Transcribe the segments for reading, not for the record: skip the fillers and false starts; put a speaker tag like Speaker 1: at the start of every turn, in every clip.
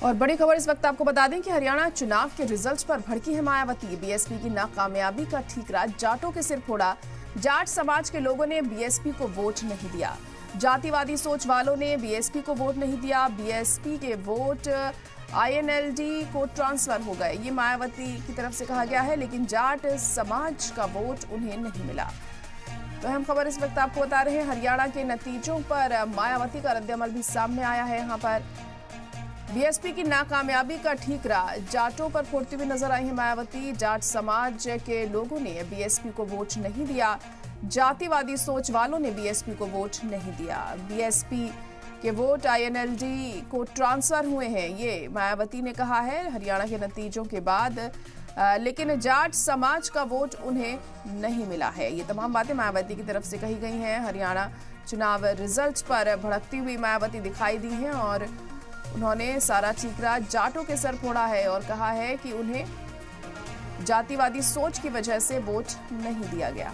Speaker 1: और बड़ी खबर इस वक्त आपको बता दें कि हरियाणा चुनाव के रिजल्ट्स पर भड़की है मायावती। बीएसपी की नाकामयाबी का ठीकरा जाटों के सिर फोड़ा। जाट समाज के लोगों ने बीएसपी को वोट नहीं दिया। जातिवादी सोच वालों ने बीएसपी को वोट नहीं दिया। बीएसपी के वोट आईएनएलडी को ट्रांसफर हो गए, ये मायावती की तरफ से कहा गया है, लेकिन जाट समाज का वोट उन्हें नहीं मिला। तो अहम खबर इस वक्त आपको बता रहे हैं, हरियाणा के नतीजों पर मायावती का रद्दअमल भी सामने आया है। यहाँ पर बीएसपी की नाकामयाबी का ठीकरा जाटों पर फोड़ती हुई नजर आई है मायावती। जाट समाज के लोगों ने बीएसपी को वोट नहीं दिया। जातिवादी सोच वालों ने बीएसपी को वोट नहीं दिया। बीएसपी के वोट आईएनएलडी को ट्रांसफर हुए हैं, ये मायावती ने कहा है हरियाणा के नतीजों के बाद, लेकिन जाट समाज का वोट उन्हें नहीं मिला है। ये तमाम बातें मायावती की तरफ से कही गई हैं। हरियाणा चुनाव रिजल्ट्स पर भड़कती हुई मायावती दिखाई दी हैं और उन्होंने सारा ठीकरा जाटों के सर फोड़ा है और कहा है कि उन्हें जातिवादी सोच की वजह से वोट नहीं दिया गया।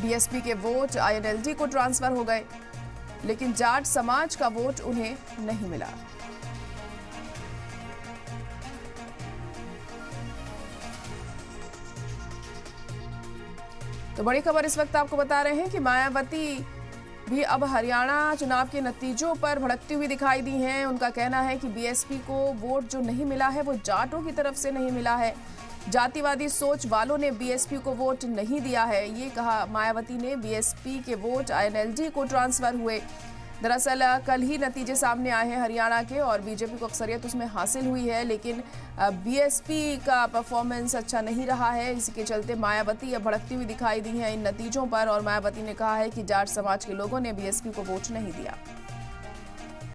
Speaker 1: बीएसपी के वोट आईएनएलडी को ट्रांसफर हो गए, लेकिन जाट समाज का वोट उन्हें नहीं मिला। तो बड़ी खबर इस वक्त आपको बता रहे हैं कि मायावती भी अब हरियाणा चुनाव के नतीजों पर भड़कती हुई दिखाई दी हैं। उनका कहना है कि बीएसपी को वोट जो नहीं मिला है वो जाटों की तरफ से नहीं मिला है। जातिवादी सोच वालों ने बीएसपी को वोट नहीं दिया है, ये कहा मायावती ने। बीएसपी के वोट आईएनएलडी को ट्रांसफर हुए। दरअसल कल ही नतीजे सामने आए हैं हरियाणा के और बीजेपी को अक्सरियत उसमें हासिल हुई है, लेकिन बीएसपी का परफॉर्मेंस अच्छा नहीं रहा है। इसी के चलते मायावती अब भड़कती हुई दिखाई दी है इन नतीजों पर और मायावती ने कहा है कि जाट समाज के लोगों ने बीएसपी को वोट नहीं दिया।